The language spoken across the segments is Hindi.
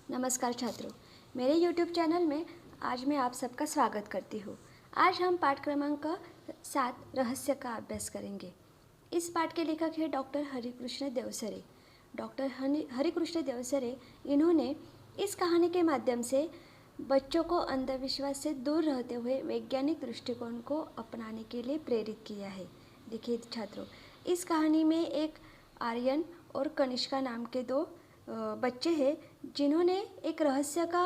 नमस्कार छात्रों, मेरे YouTube चैनल में आज मैं आप सबका स्वागत करती हूँ। आज हम पाठ क्रमांक 7 रहस्य का अभ्यास करेंगे। इस पाठ के लेखक हैं डॉक्टर हरिकृष्ण देवसरे। डॉक्टर हरिकृष्ण देवसरे इन्होंने इस कहानी के माध्यम से बच्चों को अंधविश्वास से दूर रहते हुए वैज्ञानिक दृष्टिकोण को अपनाने के लिए प्रेरित किया है। देखिए छात्रों, इस कहानी में एक आर्यन और कनिष्का नाम के दो बच्चे हैं जिन्होंने एक रहस्य का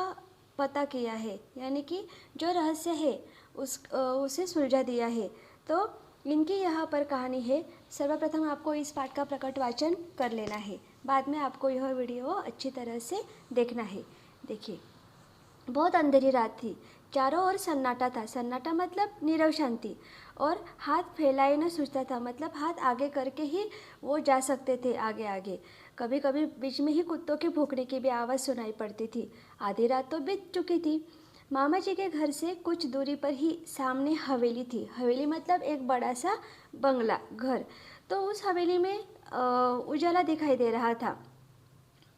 पता किया है, यानी कि जो रहस्य है उसे सुलझा दिया है। तो इनकी यहाँ पर कहानी है। सर्वप्रथम आपको इस पाठ का प्रकट वाचन कर लेना है, बाद में आपको यह वीडियो अच्छी तरह से देखना है। देखिए, बहुत अंधेरी रात थी, चारों ओर सन्नाटा था। सन्नाटा मतलब नीरव शांति, और हाथ फैलाए न सूझता था, मतलब हाथ आगे करके ही वो जा सकते थे आगे आगे। कभी कभी बीच में ही कुत्तों के भौंकने की भी आवाज़ सुनाई पड़ती थी। आधी रात तो बीत चुकी थी। मामा जी के घर से कुछ दूरी पर ही सामने हवेली थी। हवेली मतलब एक बड़ा सा बंगला घर। तो उस हवेली में उजाला दिखाई दे रहा था।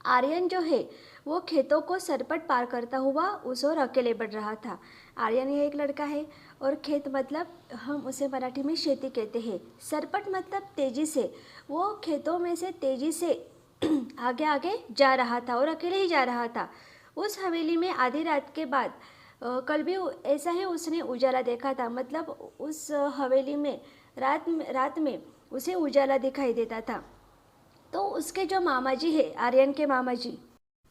आर्यन जो है वो खेतों को सरपट पार करता हुआ उस ओर अकेले बढ़ रहा था। आर्यन यह एक लड़का है, और खेत मतलब हम उसे मराठी में शेती कहते हैं। सरपट मतलब तेजी से, वो खेतों में से तेजी से आगे आगे जा रहा था और अकेले ही जा रहा था। उस हवेली में आधी रात के बाद कल भी ऐसा ही उसने उजाला देखा था, मतलब उस हवेली में रात में उसे उजाला दिखाई देता था। तो उसके जो मामा जी है, आर्यन के मामा जी,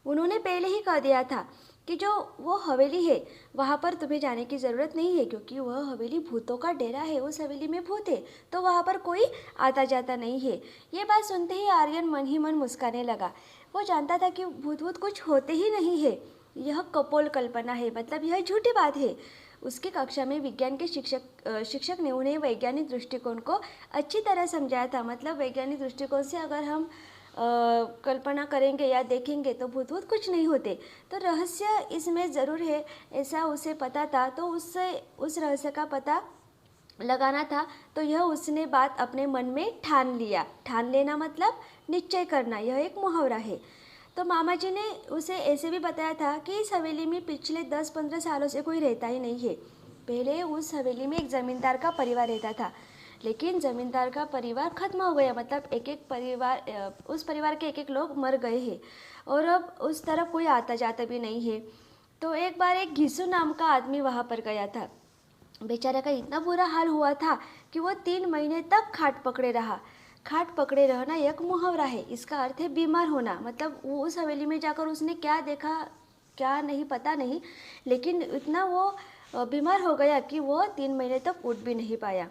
उन्होंने पहले ही कह दिया था कि जो वो हवेली है वहाँ पर तुम्हें जाने की ज़रूरत नहीं है, क्योंकि वह हवेली भूतों का डेरा है। उस हवेली में भूत है, तो वहाँ पर कोई आता जाता नहीं है। ये बात सुनते ही आर्यन मन ही मन मुस्कुराने लगा। वो जानता था कि भूत भूत कुछ होते ही नहीं है, यह कपोल कल्पना है, मतलब यह झूठी बात है। उसकी कक्षा में विज्ञान के शिक्षक ने उन्हें वैज्ञानिक दृष्टिकोण को अच्छी तरह समझाया था। मतलब वैज्ञानिक दृष्टिकोण से अगर हम कल्पना करेंगे या देखेंगे तो भूत भूत कुछ नहीं होते। तो रहस्य इसमें ज़रूर है, ऐसा उसे पता था। तो उससे उस रहस्य का पता लगाना था, तो यह उसने बात अपने मन में ठान लिया। ठान लेना मतलब निश्चय करना, यह एक मुहावरा है। तो मामा जी ने उसे ऐसे भी बताया था कि इस हवेली में पिछले 10-15 सालों से कोई रहता ही नहीं है। पहले उस हवेली में एक ज़मींदार का परिवार रहता था, लेकिन ज़मींदार का परिवार ख़त्म हो गया, मतलब एक एक परिवार, उस परिवार के एक लोग मर गए हैं, और अब उस तरफ कोई आता जाता भी नहीं है। तो एक बार एक घिसू नाम का आदमी वहाँ पर गया था। बेचारे का इतना बुरा हाल हुआ था कि वो 3 महीने तक खाट पकड़े रहा। खाट पकड़े रहना एक मुहावरा है, इसका अर्थ है बीमार होना। मतलब वो उस हवेली में जाकर उसने क्या देखा क्या नहीं पता नहीं, लेकिन इतना वो बीमार हो गया कि वो 3 महीने तक उठ भी नहीं पाया।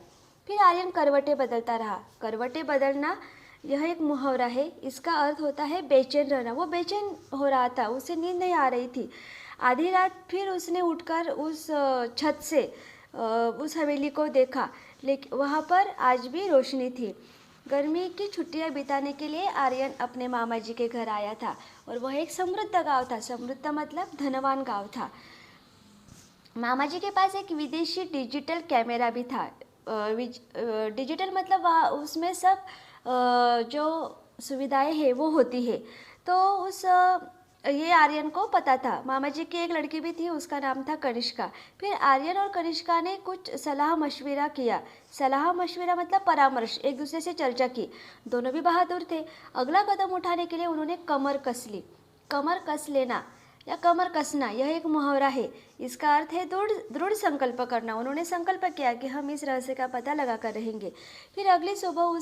फिर आर्यन करवटें बदलता रहा। करवटें बदलना यह एक मुहावरा है, इसका अर्थ होता है बेचैन रहना। वो बेचैन हो रहा था, उसे नींद नहीं आ रही थी। आधी रात फिर उसने उठकर उस छत से उस हवेली को देखा, लेकिन वहाँ पर आज भी रोशनी थी। गर्मी की छुट्टियां बिताने के लिए आर्यन अपने मामा जी के घर आया था, और वह एक समृद्ध गांव था। समृद्ध मतलब धनवान गांव था। मामा जी के पास एक विदेशी डिजिटल कैमरा भी था। डिजिटल मतलब वहाँ उसमें सब जो सुविधाएं हैं वो होती है। तो ये आर्यन को पता था। मामा जी की एक लड़की भी थी, उसका नाम था कनिष्का। फिर आर्यन और कनिष्का ने कुछ सलाह मशविरा किया। सलाह मशविरा मतलब परामर्श, एक दूसरे से चर्चा की। दोनों भी बहादुर थे। अगला कदम उठाने के लिए उन्होंने कमर कस ली। कमर कस लेना या कमर कसना यह एक मुहावरा है, इसका अर्थ है दृढ़ दृढ़ संकल्प करना। उन्होंने संकल्प किया कि हम इस रहस्य का पता लगा कर रहेंगे। फिर अगली सुबह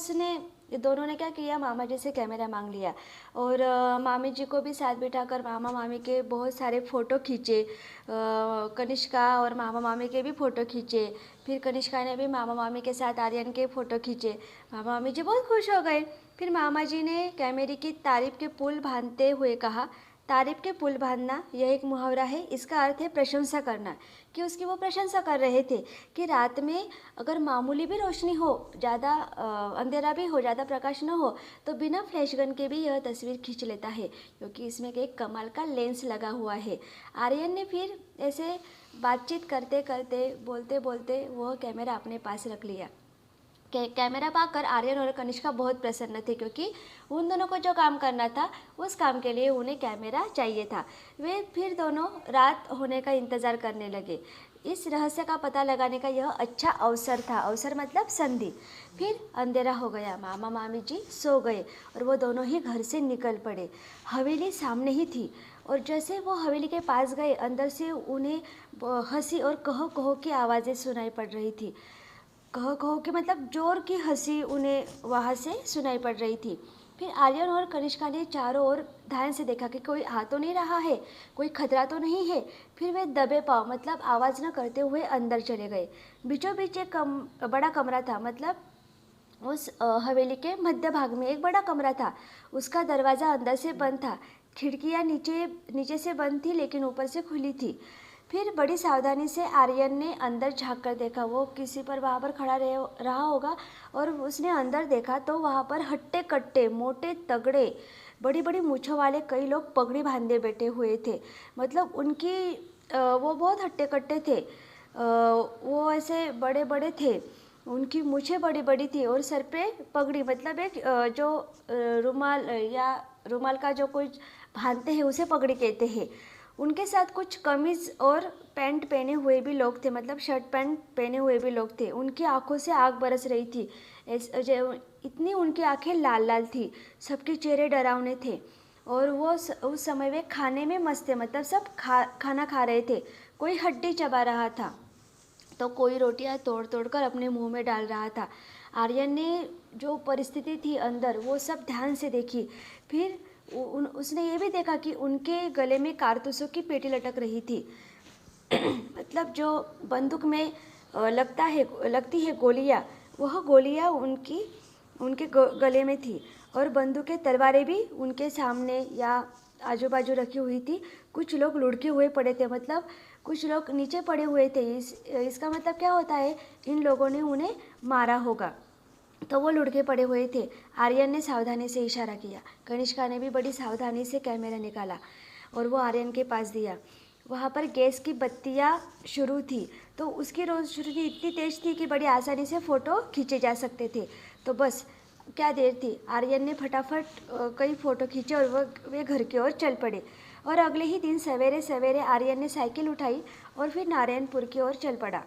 दोनों ने क्या किया, मामा जी से कैमरा मांग लिया, और मामी जी को भी साथ बिठाकर मामा मामी के बहुत सारे फ़ोटो खींचे। कनिष्का और मामा मामी के भी फ़ोटो खींचे। फिर कनिष्का ने भी मामा मामी के साथ आर्यन के फ़ोटो खींचे। मामा मामी जी बहुत खुश हो गए। फिर मामा जी ने कैमरे की तारीफ के पुल बांधते हुए कहा, तारीफ के पुल बांधना यह एक मुहावरा है, इसका अर्थ है प्रशंसा करना। कि उसकी वो प्रशंसा कर रहे थे कि रात में अगर मामूली भी रोशनी हो, ज़्यादा अंधेरा भी हो, ज़्यादा प्रकाश न हो, तो बिना फ्लैश गन के भी यह तस्वीर खींच लेता है, क्योंकि इसमें एक कमाल का लेंस लगा हुआ है। आर्यन ने फिर ऐसे बातचीत करते करते बोलते बोलते वह कैमरा अपने पास रख लिया। कैमरा पाकर आर्यन और कनिष्का बहुत प्रसन्न थे, क्योंकि उन दोनों को जो काम करना था उस काम के लिए उन्हें कैमरा चाहिए था। वे फिर दोनों रात होने का इंतज़ार करने लगे। इस रहस्य का पता लगाने का यह अच्छा अवसर था। अवसर मतलब संधि। फिर अंधेरा हो गया, मामा मामी जी सो गए और वो दोनों ही घर से निकल पड़े। हवेली सामने ही थी और जैसे वो हवेली के पास गए, अंदर से उन्हें हंसी और कहो कहो की आवाज़ें सुनाई पड़ रही थी। कहो कहो कि मतलब जोर की हंसी उन्हें वहाँ से सुनाई पड़ रही थी। फिर आर्यन और कनिष्का ने चारों ओर ध्यान से देखा कि कोई आ तो नहीं रहा है, कोई खतरा तो नहीं है। फिर वे दबे पाँव मतलब आवाज़ न करते हुए अंदर चले गए। बीचों बीच एक बड़ा कमरा था, मतलब उस हवेली के मध्य भाग में एक बड़ा कमरा था। उसका दरवाज़ा अंदर से बंद था, खिड़कियाँ नीचे नीचे से बंद थी लेकिन ऊपर से खुली थी। फिर बड़ी सावधानी से आर्यन ने अंदर झाँक कर देखा। वो किसी पर वहाँ पर खड़ा रहा होगा और उसने अंदर देखा तो वहाँ पर हट्टे कट्टे मोटे तगड़े बड़ी बड़ी मूँछों वाले कई लोग पगड़ी बांधे बैठे हुए थे। मतलब उनकी वो बहुत हट्टे कट्टे थे। वो ऐसे बड़े बड़े थे, उनकी मूछें बड़ी बड़ी थी और सर पे पगड़ी मतलब एक जो रुमाल या रुमाल का जो कोई बांधते हैं उसे पगड़ी कहते हैं। उनके साथ कुछ कमीज़ और पैंट पहने हुए भी लोग थे, मतलब शर्ट पैंट पहने हुए भी लोग थे। उनकी आंखों से आग बरस रही थी। इतनी उनकी आंखें लाल लाल थी। सबके चेहरे डरावने थे और वो उस समय वे खाने में मस्त थे, मतलब सब खाना खा रहे थे। कोई हड्डी चबा रहा था तो कोई रोटियां तोड़ तोड़ कर अपने मुंह में डाल रहा था। आर्यन ने जो परिस्थिति थी अंदर वो सब ध्यान से देखी। फिर उसने ये भी देखा कि उनके गले में कारतूसों की पेटी लटक रही थी। मतलब जो बंदूक में लगती है गोलियाँ, वह गोलियाँ उनके गले में थी और बंदूकें तलवारें भी उनके सामने या आजू बाजू रखी हुई थी। कुछ लोग लुढ़के हुए पड़े थे, मतलब कुछ लोग नीचे पड़े हुए थे। इसका मतलब क्या होता है, इन लोगों ने उन्हें मारा होगा, तो वो लुढ़के पड़े हुए थे। आर्यन ने सावधानी से इशारा किया। कनिष्का ने भी बड़ी सावधानी से कैमरा निकाला और वो आर्यन के पास दिया। वहाँ पर गैस की बत्तियाँ शुरू थी, तो उसकी रोशनी इतनी तेज थी कि बड़ी आसानी से फ़ोटो खींचे जा सकते थे। तो बस क्या देर थी, आर्यन ने फटाफट कई फ़ोटो खींचे और वे घर की ओर चल पड़े। और अगले ही दिन सवेरे सवेरे आर्यन ने साइकिल उठाई और फिर नारायणपुर की ओर चल पड़ा।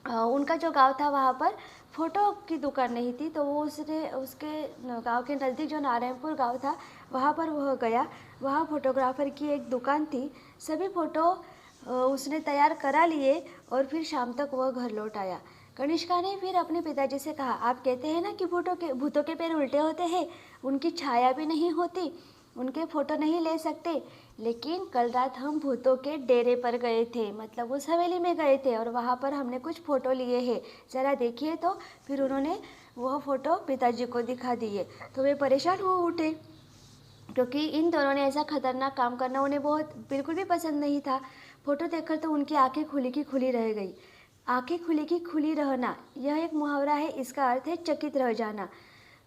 उनका जो गांव था वहाँ पर फ़ोटो की दुकान नहीं थी, तो वो उसके गांव के नज़दीक जो नारायणपुर गांव था वहाँ पर वह गया। वहाँ फोटोग्राफर की एक दुकान थी। सभी फ़ोटो उसने तैयार करा लिए और फिर शाम तक वह घर लौट आया। कनिष्का ने फिर अपने पिताजी से कहा, आप कहते हैं ना कि भूतों के पैर उल्टे होते हैं, उनकी छाया भी नहीं होती, उनके फ़ोटो नहीं ले सकते। लेकिन कल रात हम भूतों के डेरे पर गए थे, मतलब उस हवेली में गए थे और वहाँ पर हमने कुछ फ़ोटो लिए हैं, ज़रा देखिए। तो फिर उन्होंने वह फ़ोटो पिताजी को दिखा दिए तो वे परेशान हो उठे, क्योंकि इन दोनों ने ऐसा खतरनाक काम करना उन्हें बिल्कुल भी पसंद नहीं था। फ़ोटो देखकर तो उनकी आंखें खुली की खुली रह गई। आंखें खुली की खुली रहना यह एक मुहावरा है, इसका अर्थ है चकित रह जाना।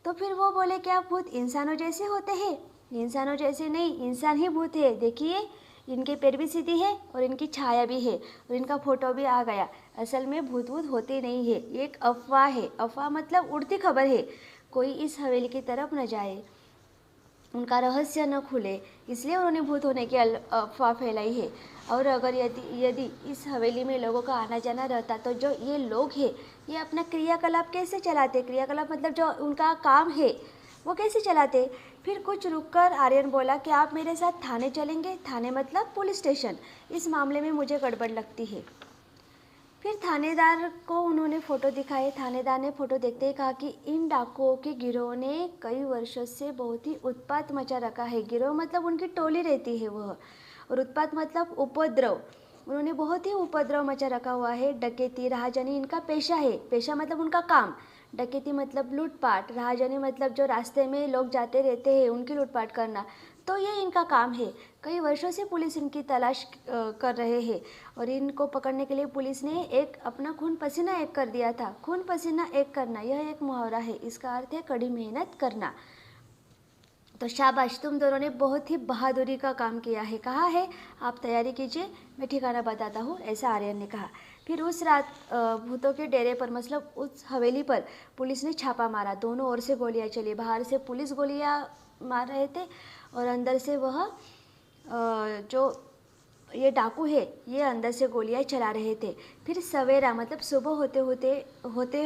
तो फिर वो बोले, क्या भूत इंसानों जैसे होते हैं? इंसानों जैसे नहीं, इंसान ही भूत है। देखिए, इनके पैर भी सीधी है और इनकी छाया भी है और इनका फोटो भी आ गया। असल में भूत भूत होते नहीं है, ये एक अफवाह है। अफवाह मतलब उड़ती खबर है। कोई इस हवेली की तरफ न जाए, उनका रहस्य न खुले, इसलिए उन्होंने भूत होने की अफवाह फैलाई है। और अगर यदि इस हवेली में लोगों का आना जाना रहता तो जो ये लोग हैं ये अपना क्रियाकलाप कैसे चलाते? क्रियाकलाप मतलब जो उनका काम है वो कैसे चलाते? फिर कुछ रुककर आर्यन बोला कि आप मेरे साथ थाने चलेंगे? थाने मतलब पुलिस स्टेशन। इस मामले में मुझे गड़बड़ लगती है। फिर थानेदार को उन्होंने फ़ोटो दिखाए। थानेदार ने फ़ोटो देखते ही कहा कि इन डाकुओं के गिरोह ने कई वर्षों से बहुत ही उत्पात मचा रखा है। गिरोह मतलब उनकी टोली रहती है वह, और उत्पात मतलब उपद्रव। उन्होंने बहुत ही उपद्रव मचा रखा हुआ है। डकैती राहजानी इनका पेशा है। पेशा मतलब उनका काम। डकैती मतलब लूटपाट, राहजानी मतलब जो रास्ते में लोग जाते रहते हैं उनकी लूटपाट करना, तो ये इनका काम है। कई वर्षों से पुलिस इनकी तलाश कर रहे हैं और इनको पकड़ने के लिए पुलिस ने एक अपना खून पसीना एक कर दिया था। खून पसीना एक करना यह एक मुहावरा है, इसका अर्थ है कड़ी मेहनत करना। तो शाबाश, तुम दोनों ने बहुत ही बहादुरी का काम किया है। कहा है आप तैयारी कीजिए, मैं ठिकाना बताता हूँ, ऐसा आर्यन ने कहा। फिर उस रात भूतों के डेरे पर, मतलब उस हवेली पर पुलिस ने छापा मारा। दोनों ओर से गोलियां चली। बाहर से पुलिस गोलियां मार रहे थे और अंदर से वह जो ये डाकू है ये अंदर से गोलियां चला रहे थे। फिर सवेरा, मतलब सुबह होते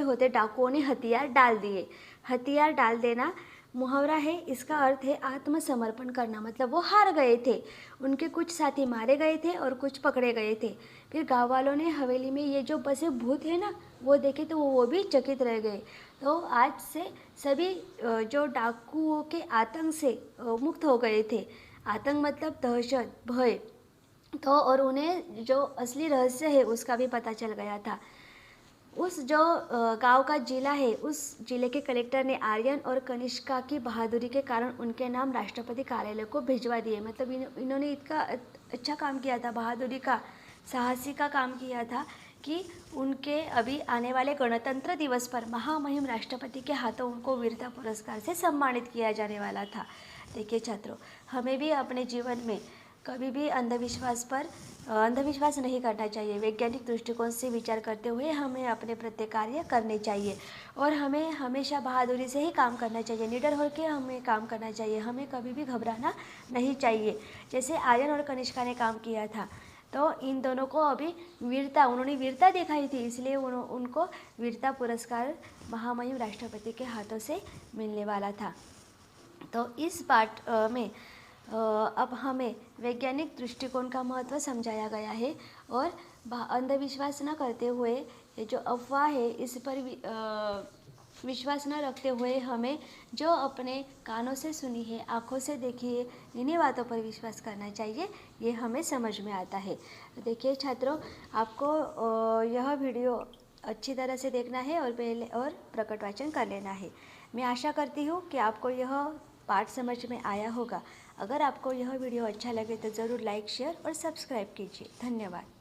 होते डाकुओं ने हथियार डाल दिए। हथियार डाल देना मुहावरा है, इसका अर्थ है आत्मसमर्पण करना, मतलब वो हार गए थे। उनके कुछ साथी मारे गए थे और कुछ पकड़े गए थे। फिर गांव वालों ने हवेली में ये जो बसे भूत है ना वो देखे तो वो भी चकित रह गए। तो आज से सभी जो डाकुओं के आतंक से मुक्त हो गए थे। आतंक मतलब दहशत, भय। तो और उन्हें जो असली रहस्य है उसका भी पता चल गया था। उस जो गांव का जिला है, उस जिले के कलेक्टर ने आर्यन और कनिष्का की बहादुरी के कारण उनके नाम राष्ट्रपति कार्यालय को भिजवा दिए। मतलब इन्होंने इतना अच्छा काम किया था, बहादुरी का, साहसी का काम किया था कि उनके अभी आने वाले गणतंत्र दिवस पर महामहिम राष्ट्रपति के हाथों उनको वीरता पुरस्कार से सम्मानित किया जाने वाला था। देखिए छात्रों, हमें भी अपने जीवन में कभी भी अंधविश्वास नहीं करना चाहिए। वैज्ञानिक दृष्टिकोण से विचार करते हुए हमें अपने प्रत्येक कार्य करने चाहिए और हमें हमेशा बहादुरी से ही काम करना चाहिए। निडर होकर हमें काम करना चाहिए। हमें कभी भी घबराना नहीं चाहिए। जैसे आर्यन और कनिष्का ने काम किया था, तो इन दोनों को अभी उन्होंने वीरता दिखाई थी, इसलिए उनको वीरता पुरस्कार महामहिम राष्ट्रपति के हाथों से मिलने वाला था। तो इस पाठ में अब हमें वैज्ञानिक दृष्टिकोण का महत्व समझाया गया है और अंधविश्वास न करते हुए ये जो अफवाह है इस पर विश्वास न रखते हुए हमें जो अपने कानों से सुनी है, आँखों से देखी है, इन्हीं बातों पर विश्वास करना चाहिए। ये हमें समझ में आता है। तो देखिए छात्रों, आपको यह वीडियो अच्छी तरह से देखना है और प्रकट वाचन कर लेना है। मैं आशा करती हूँ कि आपको यह पाठ समझ में आया होगा। अगर आपको यह वीडियो अच्छा लगे तो ज़रूर लाइक, शेयर और सब्सक्राइब कीजिए। धन्यवाद।